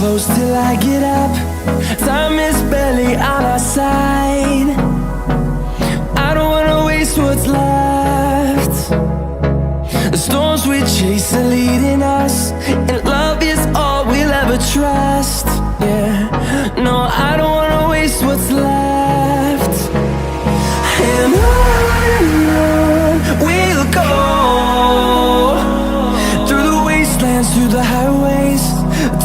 close till I get up. Time is barely on our side. I don't wanna waste what's left. The storms we chase are leading us, and love is all we'll ever trust. Yeah, no, I don't wanna waste what's left. And on we'll go, through the wastelands, through the highways,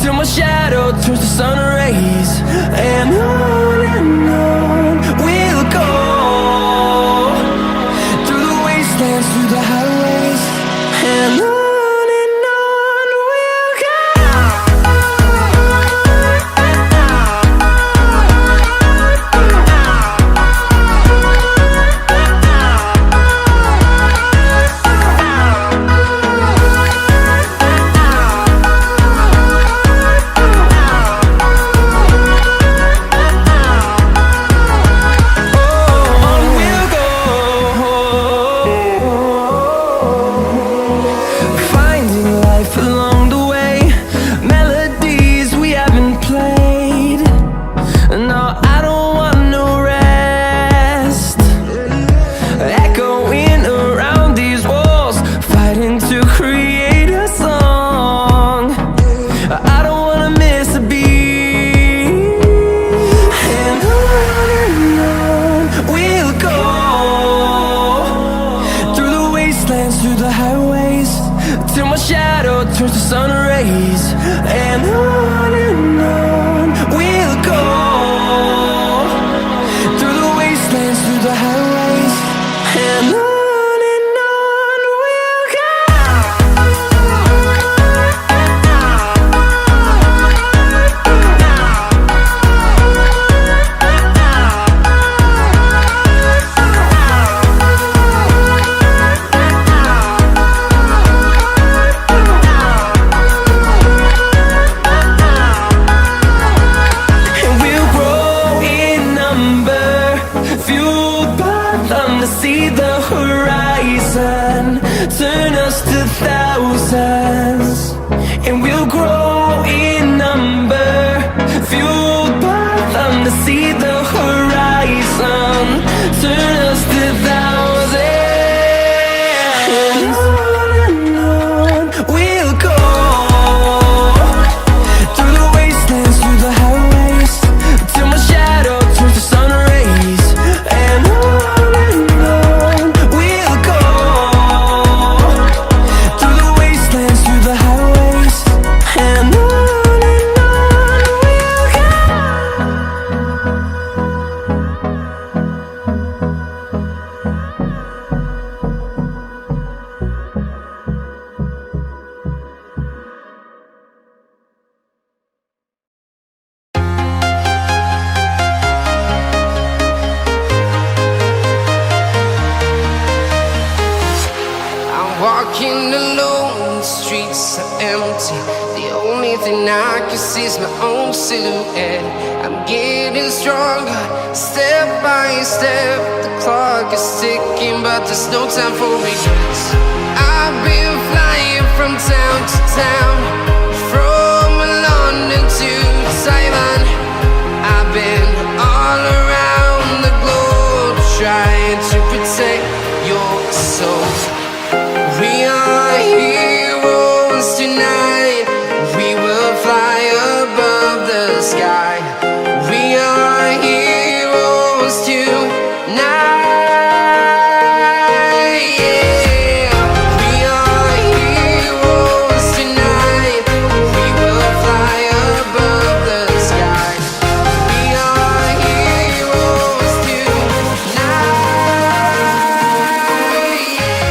till my shadow turns to sun rays. And on we'll go, through the wastelands, through the highways, and on. Walking alone, the streets are empty. The only thing I can see is my own silhouette. I'm getting stronger, step by step. The clock is ticking, but there's no time for regrets. I've been flying from town to town, from London to Taiwan. I've been all around the globe, trying to protect your soul. We are heroes tonight. We will fly above the sky. We are heroes tonight. Yeah. We are heroes tonight. We will fly above the sky. We are heroes tonight. Yeah.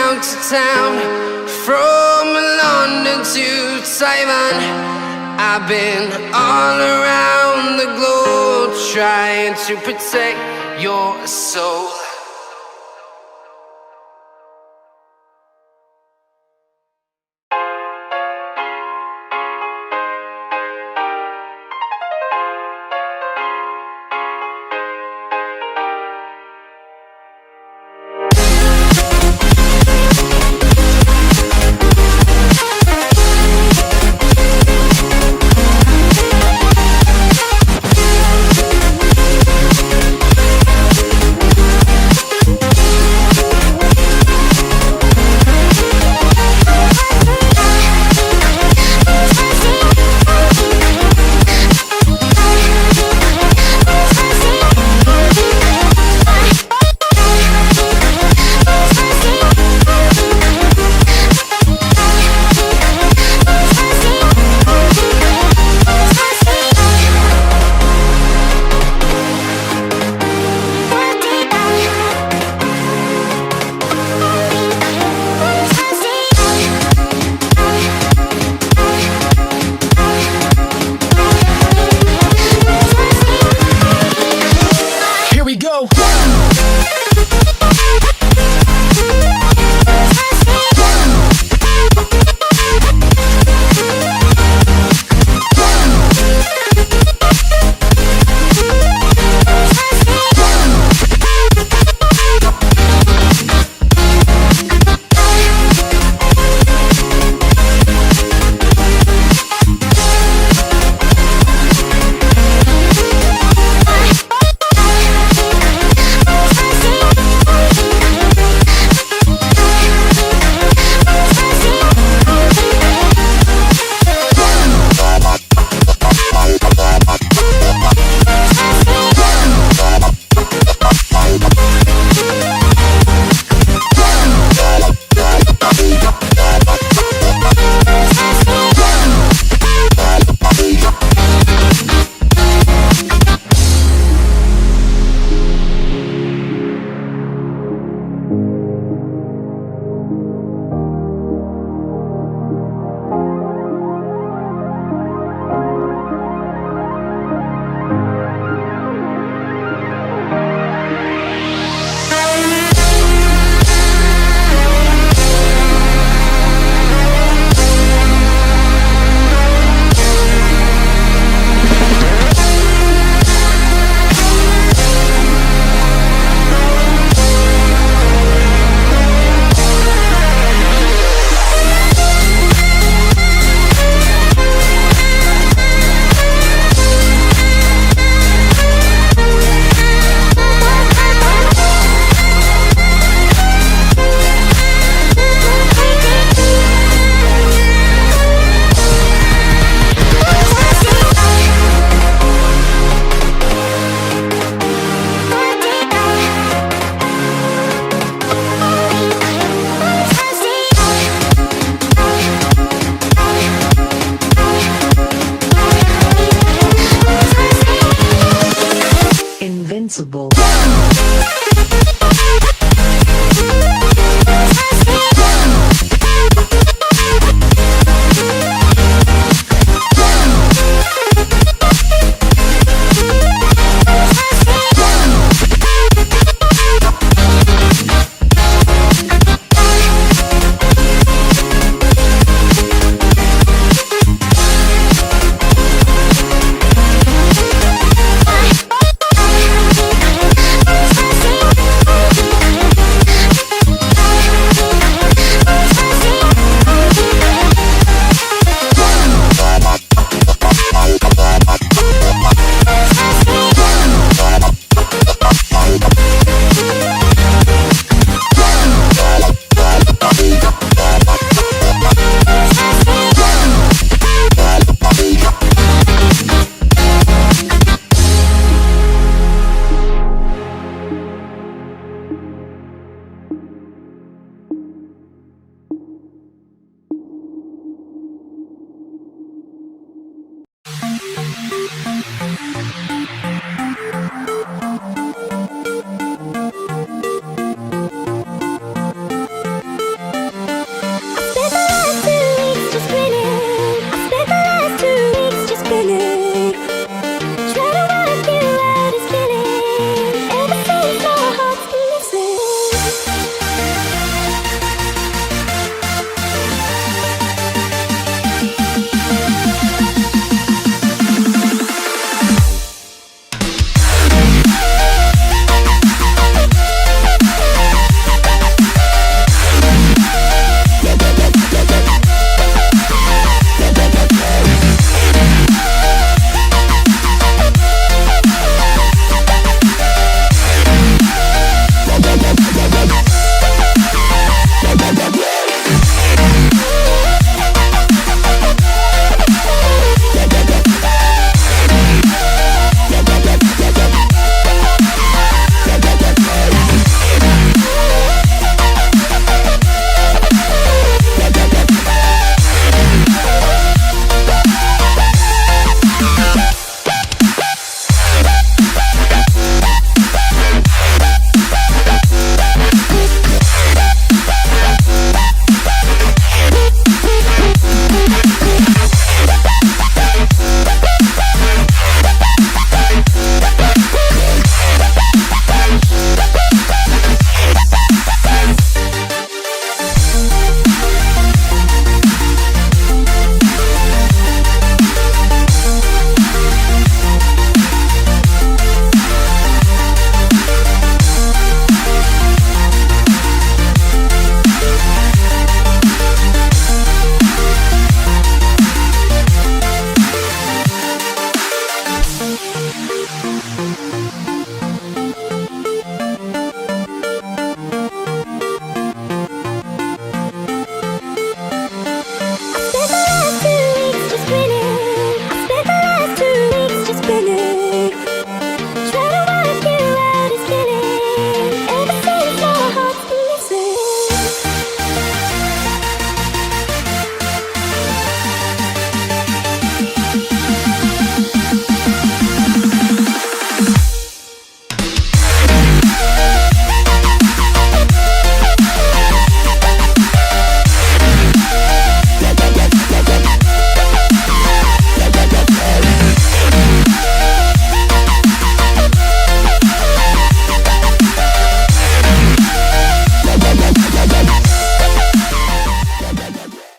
town to town, from London to Taiwan. I've been all around the globe trying to protect your soul. Invincible.